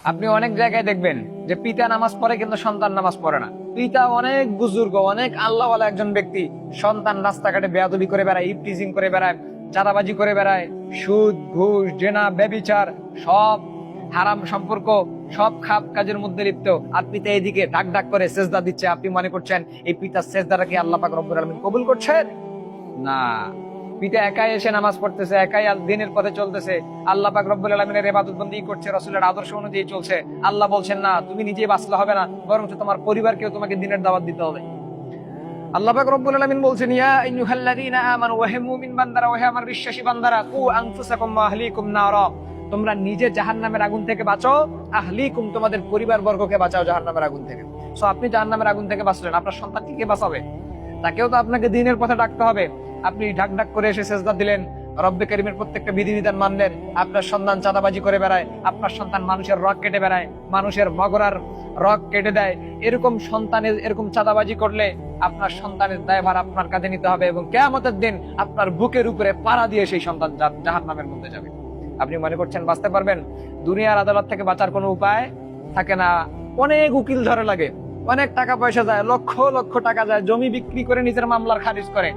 আপনি অনেক জায়গায় দেখবেন যে পিতা নামাজ পড়ে কিন্তু সন্তান নামাজ পড়ে না। পিতা অনেক বুজুর্গ, অনেক আল্লাহওয়ালা একজন ব্যক্তি, সন্তান রাস্তাঘাটে বেয়াদবি করে বেড়ায়, ইভটিজিং করে বেড়ায়, চাঁদাবাজি করে বেড়ায়, সুদ ঘুষ জেনা ব্যভিচার সব হারাম সম্পর্ক, সব খাপ কাজের মধ্যে লিপ্ত। আর পিতা এদিকে ডাক ডাক করে সেজদা দিচ্ছে। আপনি মনে করছেন এই পিতার সেজদাটা কি আল্লাহ পাক রব্বুল আলামিন কবুল করছেন? না। পিতা একাই এসে নামাজ পড়তেছে, একাই দিনের পথে চলতেছে, আল্লাহ পাক রব্বুল আলামিনের ইবাদত বন্দেগী করছে, রাসূলের আদর্শ অনুযায়ী চলছে। আল্লাহ বলছেন না, তুমি নিজেই বাঁচলে হবে না, বরং তোমার পরিবারকেও তোমাকে দিনের দাওয়াত দিতে হবে। আল্লাহ পাক রব্বুল আলামিন বলছেন, ইয়া আইয়ুহাল্লাযীনা আমানু, ওয়া হে মুমিন বান্দারা, ওয়া হে আমার বিশ্বাসী বান্দারা, কু আনফুসাকুম ওয়া আহলিকুম নারা, তোমরা নিজে জাহান্নামের আগুন থেকে বাঁচো, আহলিকুম তোমাদের পরিবারবর্গকে বাঁচাও জাহান্নামের আগুন থেকে। সো আপনি জাহান্নামের আগুন থেকে বাঁচলেন, আপনার সন্তানকে কে বাঁচাবে? তাকেও তো আপনাকে দিনের পথে ডাকতে হবে। আপনি ঢাক ঢাক করে এসে সেজদা দিলেন, রব্বে কারীমের প্রত্যেকটা বিধিবিধান মানলেন, আপনার সন্তান চাঁদাবাজি করে বেড়ায়, আপনার সন্তান মানুষের রগ কেটে বেড়ায়, মানুষের মগরার রগ কেটে দেয়, এরকম সন্তানের এরকম চাঁদাবাজি করলে আপনার সন্তানের দায়ভার আপনার কাঁধে নিতে হবে, এবং কিয়ামতের দিন আপনার বুকের উপরে পাড়া দিয়ে সেই সন্তান জাহান্নামের মধ্যে যাবে। আপনি মনে করছেন বাঁচতে পারবেন? দুনিয়ার আদালত থেকে বাঁচার কোনো উপায় থাকে না। অনেক উকিল ধরে লাগে, অনেক টাকা পয়সা যায়, লক্ষ লক্ষ টাকা যায়, জমি বিক্রি করে নিজের মামলার খারিজ করে।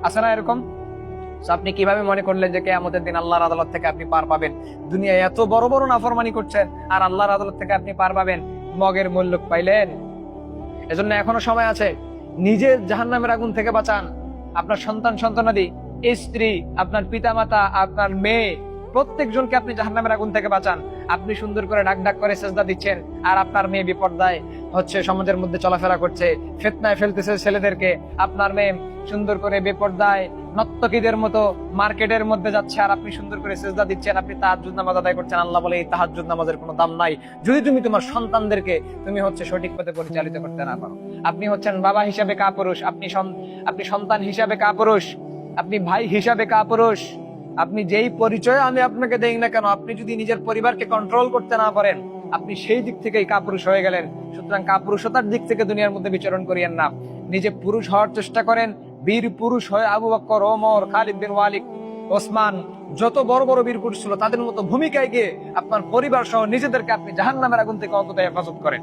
আছে না এরকম? আপনি কিভাবে মনে করলেন যে কিয়ামতের দিন আল্লাহর আদালত থেকে আপনি পার পাবেন? দুনিয়ায় এত বড় বড় নাফরমানি করছেন, আর আল্লাহর আদালত থেকে আপনি পার পাবেন? মগের মূল্য পাইলেন। এজন্য এখনো সময় আছে, নিজে জাহান্নামের আগুন থেকে বাঁচান, আপনার সন্তান সন্তানাদি, স্ত্রী, আপনার পিতামাতা, আপনার মেয়ে, প্রত্যেকজনকে আপনি জাহান্নামের আগুন থেকে বাঁচান। আপনি সুন্দর করে ডাক ডাক করে সেজদা দিচ্ছেন, আর আপনার মেয়ে বিপর্দায় হচ্ছে, সমাজের মধ্যে চলাফেরা করছে, ফিতনায় ফেলতেছে ছেলেদেরকে। আপনার মেয়ে সুন্দর করে বেপর্দায় নর্তকীদের মতো মার্কেটের মধ্যে যাচ্ছে, আর আপনি সুন্দর করে সেজদা দিচ্ছেন, আপনি তাহাজ্জুদ নামাজ আদায় করছেন। আল্লাহ বলে এই তাহাজ্জুদ নামাজের কোনো দাম নাই যদি তুমি তোমার সন্তানদেরকে তুমি হচ্ছে সঠিক পথে পরিচালিত করতে না পারো। আপনি হচ্ছেন বাবা হিসাবে কাপুরুষ, আপনি সন্তান হিসাবে কাপুরুষ, আপনি ভাই হিসাবে কাপুরুষ। আপনি যেই পরিচয় আমি আপনাকে দেই না কেন, আপনি যদি নিজের পরিবারকে কন্ট্রোল করতে না পারেন, আপনি সেই দিক থেকেই কাপুরুষ হয়ে গেলেন। সুতরাং কাপুরুষতার দিক থেকে দুনিয়ার মধ্যে বিচরণ করিয়েন না, নিজে পুরুষ হওয়ার চেষ্টা করেন। বীর পুরুষ হয়ে আবু বকর, ওমর, খালিদ বিন ওয়ালিদ, ওসমান, যত বড় বড় বীর পুরুষ ছিল, তাদের মতো ভূমিকায় গিয়ে আপনার পরিবার সহ নিজেদেরকে আপনি জাহান্নামের আগুন থেকে অন্তত হেফাজত করেন।